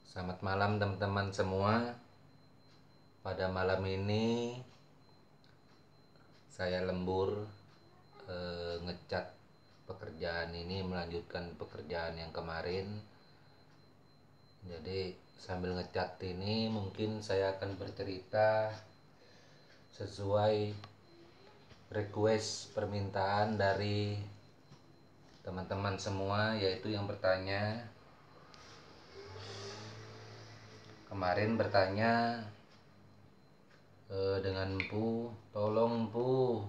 Selamat malam teman-teman semua. Pada malam ini saya lembur ngecat pekerjaan ini, melanjutkan pekerjaan yang kemarin. Jadi sambil ngecat ini mungkin saya akan bercerita sesuai request permintaan dari teman-teman semua, yaitu yang bertanya kemarin dengan empu, tolong empu,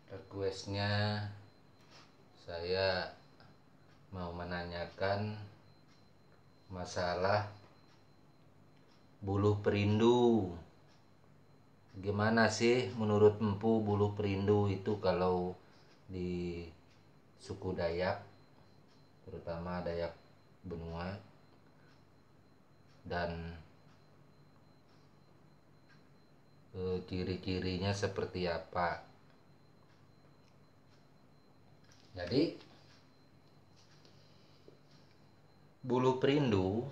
requestnya saya mau menanyakan masalah buluh perindu. Gimana sih menurut empu buluh perindu itu kalau di suku Dayak, terutama Dayak Benua, dan ciri-cirinya seperti apa. Jadi buluh perindu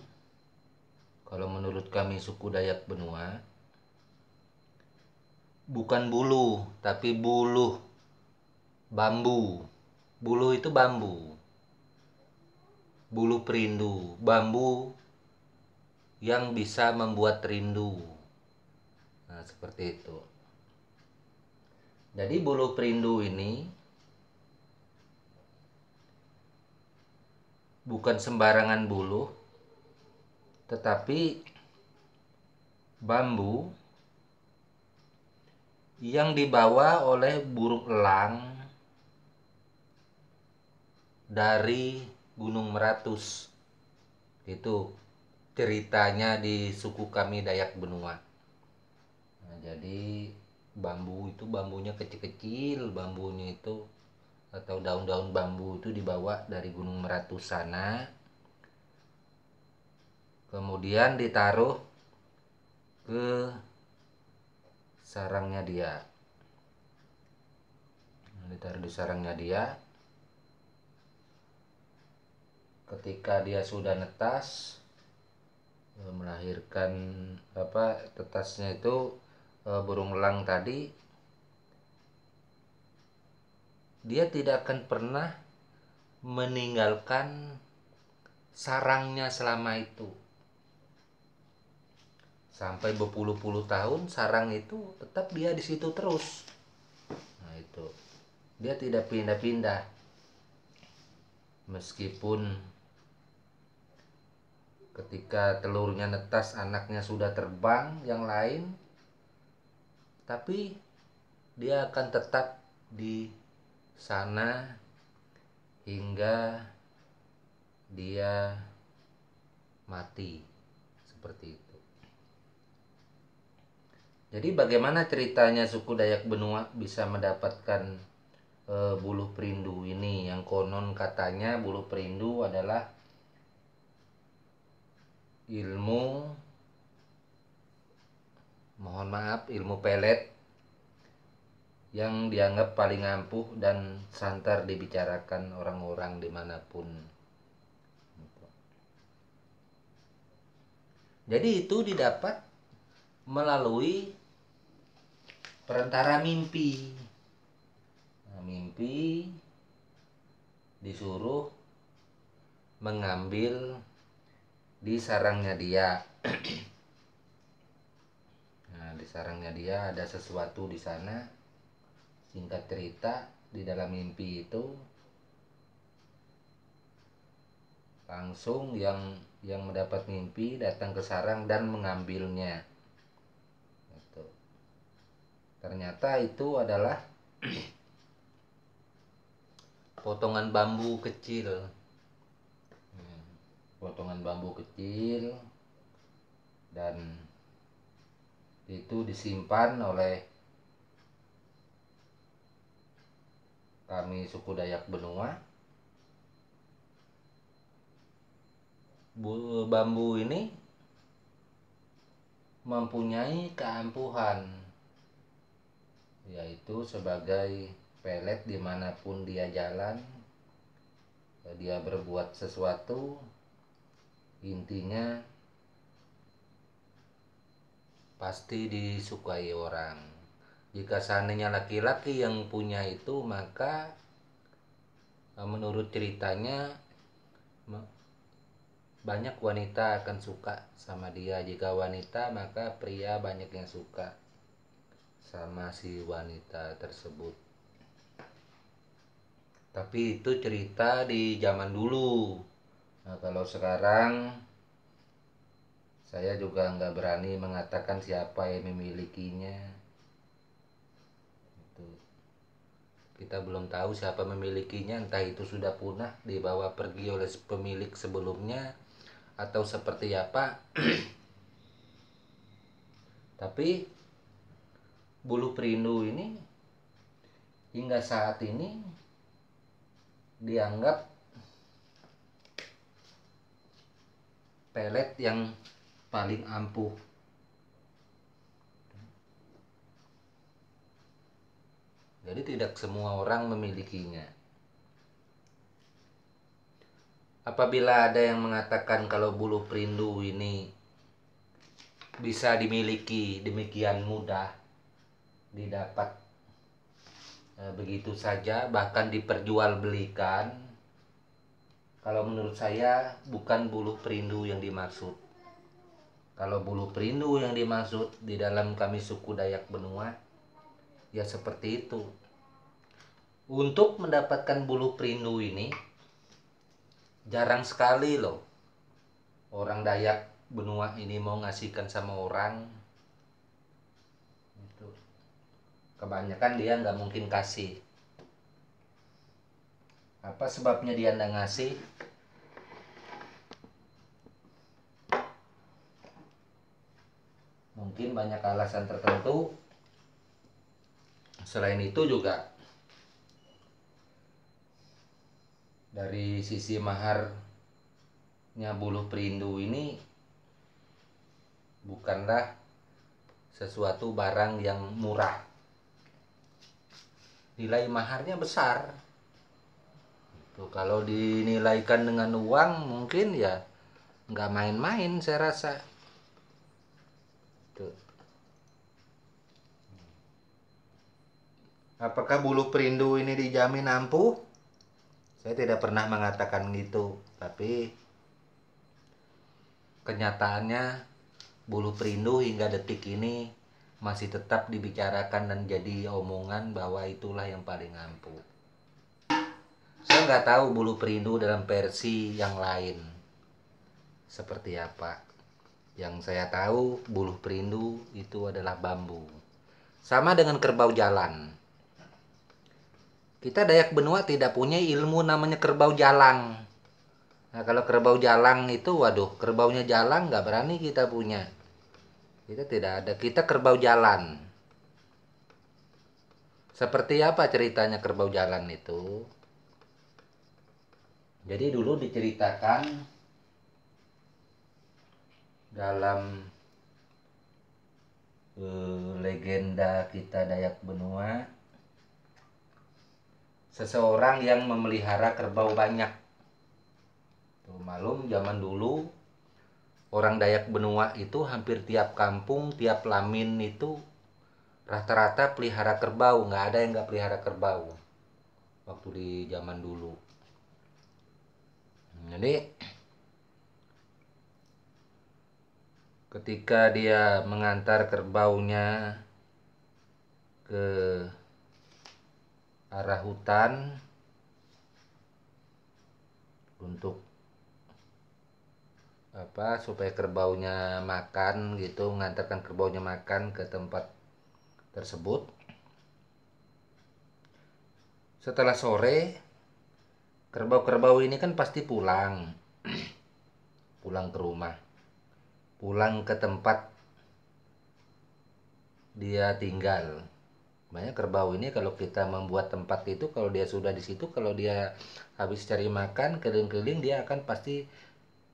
kalau menurut kami suku Dayak Benua bukan bulu, tapi buluh bambu. Buluh itu bambu. Buluh perindu, bambu yang bisa membuat rindu. Nah, seperti itu. Jadi buluh perindu ini bukan sembarangan buluh, tetapi bambu yang dibawa oleh burung elang dari Gunung Meratus. Itu ceritanya di suku kami Dayak Benua. Nah, jadi bambunya kecil-kecil, bambunya itu atau daun-daun bambu itu dibawa dari Gunung Meratus sana, kemudian ditaruh ke sarangnya dia. Ditaruh di sarangnya dia. Ketika dia sudah netas, melahirkan tetasnya itu, burung elang tadi, dia tidak akan pernah meninggalkan sarangnya selama itu. Sampai berpuluh-puluh tahun sarang itu tetap dia di situ terus. Nah, itu. Dia tidak pindah-pindah. Meskipun ketika telurnya netas, anaknya sudah terbang yang lain, tapi dia akan tetap di sana hingga dia mati. Seperti itu. Jadi bagaimana ceritanya suku Dayak Benua bisa mendapatkan buluh perindu ini? Yang konon katanya buluh perindu adalah ilmu pelet yang dianggap paling ampuh dan santer dibicarakan orang-orang dimanapun. Jadi itu didapat melalui perantara mimpi. Nah, mimpi disuruh mengambil di sarangnya dia. Nah, di sarangnya dia ada sesuatu di sana. Singkat cerita, di dalam mimpi itu langsung yang mendapat mimpi datang ke sarang dan mengambilnya. Itu. Ternyata itu adalah potongan bambu kecil. Potongan bambu kecil, dan itu disimpan oleh kami suku Dayak Benua. Bambu ini mempunyai keampuhan, yaitu sebagai pelet dimanapun dia jalan, dia berbuat sesuatu, intinya pasti disukai orang. Jika seandainya laki-laki yang punya itu, maka menurut ceritanya banyak wanita akan suka sama dia. Jika wanita, maka pria banyak yang suka sama si wanita tersebut. Tapi itu cerita di zaman dulu. Nah, kalau sekarang saya juga nggak berani mengatakan siapa yang memilikinya. Kita belum tahu siapa memilikinya, entah itu sudah punah dibawa pergi oleh pemilik sebelumnya atau seperti apa. Tapi buluh perindu ini hingga saat ini dianggap pelet yang paling ampuh. Jadi tidak semua orang memilikinya. Apabila ada yang mengatakan kalau buluh perindu ini bisa dimiliki demikian mudah, didapat begitu saja, bahkan diperjualbelikan, kalau menurut saya bukan buluh perindu yang dimaksud. Kalau buluh perindu yang dimaksud di dalam kami suku Dayak Benua, ya seperti itu. Untuk mendapatkan buluh perindu ini jarang sekali loh orang Dayak Benua ini mau ngasihkan sama orang. Itu kebanyakan dia nggak mungkin kasih. Apa sebabnya dia nggak ngasih? Mungkin banyak alasan tertentu. Selain itu juga dari sisi maharnya buluh perindu ini bukanlah sesuatu barang yang murah. Nilai maharnya besar. Tuh, kalau dinilaikan dengan uang mungkin ya nggak main-main saya rasa. Tuh. Apakah buluh perindu ini dijamin ampuh? Saya tidak pernah mengatakan gitu, tapi kenyataannya buluh perindu hingga detik ini masih tetap dibicarakan dan jadi omongan bahwa itulah yang paling ampuh. Saya nggak tahu buluh perindu dalam versi yang lain seperti apa. Yang saya tahu buluh perindu itu adalah bambu. Sama dengan kerbau jalan. Kita Dayak Benua tidak punya ilmu namanya kerbau jalang. Nah, kalau kerbau jalang itu, waduh, kerbaunya jalang nggak berani kita punya. Kita tidak ada, kita kerbau jalan. Seperti apa ceritanya kerbau jalan itu? Jadi dulu diceritakan dalam legenda kita Dayak Benua, seseorang yang memelihara kerbau banyak. Tuh, malum zaman dulu orang Dayak Benua itu hampir tiap kampung, tiap lamin itu rata-rata pelihara kerbau, nggak ada yang nggak pelihara kerbau waktu di zaman dulu. Jadi ketika dia mengantar kerbaunya ke arah hutan untuk apa, supaya kerbaunya makan gitu, mengantarkan kerbaunya makan ke tempat tersebut. Setelah sore, kerbau-kerbau ini kan pasti pulang ke rumah, pulang ke tempat dia tinggal. Banyak kerbau ini kalau kita membuat tempat itu, kalau dia sudah di situ, kalau dia habis cari makan keliling-keliling, dia akan pasti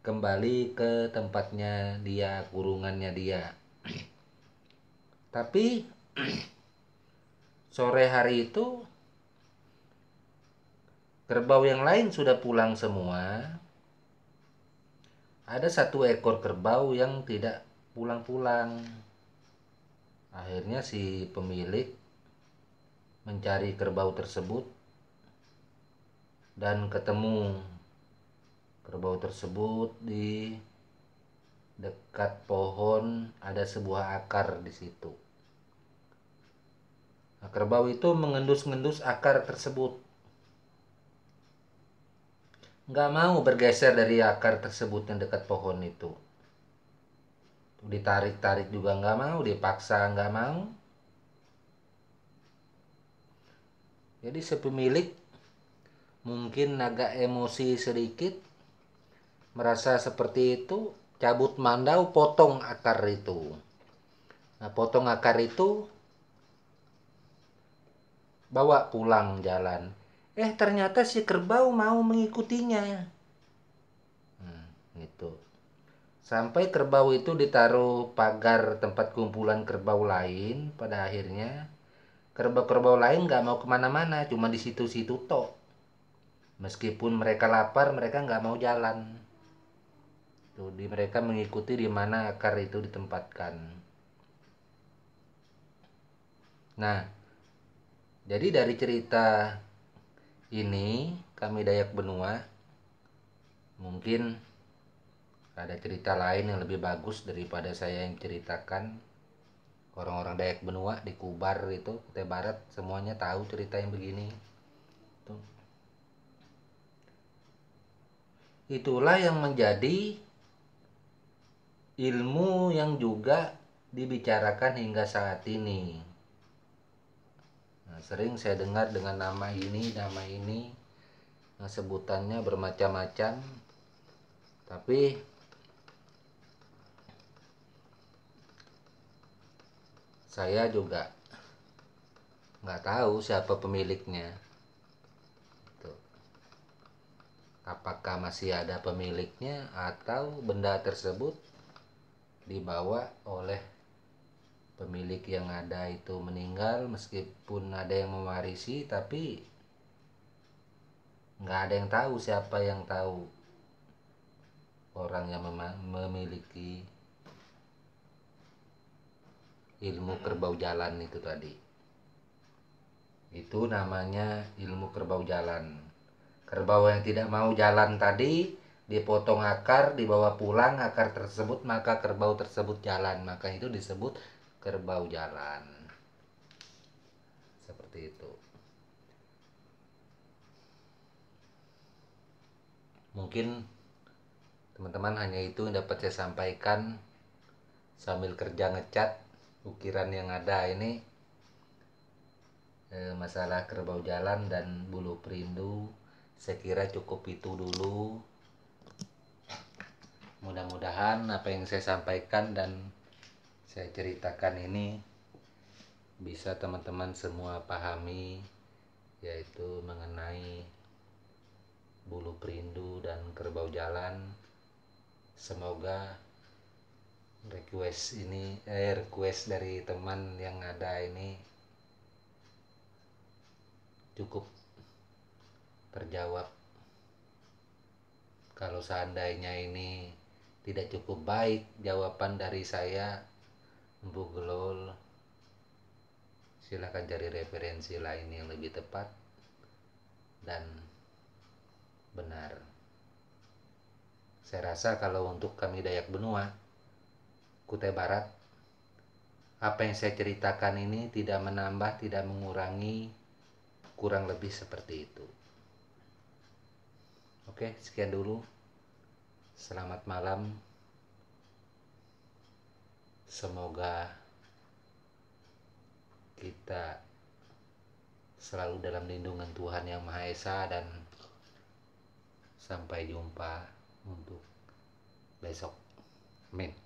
kembali ke tempatnya dia, kurungannya dia. Tapi sore hari itu Kerbau yang lain sudah pulang semua. Ada satu ekor kerbau yang tidak pulang-pulang. Akhirnya si pemilik mencari kerbau tersebut dan ketemu kerbau tersebut di dekat pohon, ada sebuah akar di situ. Nah, kerbau itu mengendus-ngendus akar tersebut. Nggak mau bergeser dari akar tersebut yang dekat pohon itu. Ditarik-tarik juga nggak mau, dipaksa nggak mau. Jadi si pemilik mungkin agak emosi sedikit, merasa seperti itu, cabut mandau, potong akar itu. Nah, potong akar itu, bawa pulang jalan. Ternyata si kerbau mau mengikutinya. Gitu. Sampai kerbau itu ditaruh pagar tempat kumpulan kerbau lain. Pada akhirnya kerbau-kerbau lain nggak mau kemana-mana, cuma di situ-situ tok. Meskipun mereka lapar, mereka nggak mau jalan. Tuh, mereka mengikuti di mana akar itu ditempatkan. Nah, jadi dari cerita ini kami Dayak Benua, mungkin ada cerita lain yang lebih bagus daripada saya yang ceritakan. Orang-orang Dayak Benua di Kubar itu, Kutai Barat, semuanya tahu cerita yang begini. Tuh. Itulah yang menjadi ilmu yang juga dibicarakan hingga saat ini. Nah, sering saya dengar dengan nama ini, sebutannya bermacam-macam. Tapi saya juga nggak tahu siapa pemiliknya. Tuh. Apakah masih ada pemiliknya atau benda tersebut dibawa oleh pemilik yang ada itu meninggal, meskipun ada yang mewarisi, tapi nggak ada yang tahu siapa yang tahu orang yang memiliki ilmu kerbau jalan itu tadi. Itu namanya ilmu kerbau jalan. Kerbau yang tidak mau jalan tadi dipotong akar, dibawa pulang akar tersebut, maka kerbau tersebut jalan, maka itu disebut kerbau jalan. Seperti itu. Mungkin teman-teman hanya itu yang dapat saya sampaikan sambil kerja ngecat ukiran yang ada ini, masalah kerbau jalan dan bulu perindu. Saya kira cukup itu dulu. Mudah-mudahan apa yang saya sampaikan dan saya ceritakan ini bisa teman-teman semua pahami, yaitu mengenai bulu perindu dan kerbau jalan. Semoga request dari teman yang ada ini cukup terjawab. Kalau seandainya ini tidak cukup baik jawaban dari saya, Empu Gelol, silahkan cari referensi lain yang lebih tepat dan benar. Saya rasa kalau untuk kami Dayak Benua, Kutai Barat, apa yang saya ceritakan ini tidak menambah, tidak mengurangi, kurang lebih seperti itu. Oke, sekian dulu. Selamat malam. Semoga kita selalu dalam lindungan Tuhan Yang Maha Esa, dan sampai jumpa untuk besok. Amin.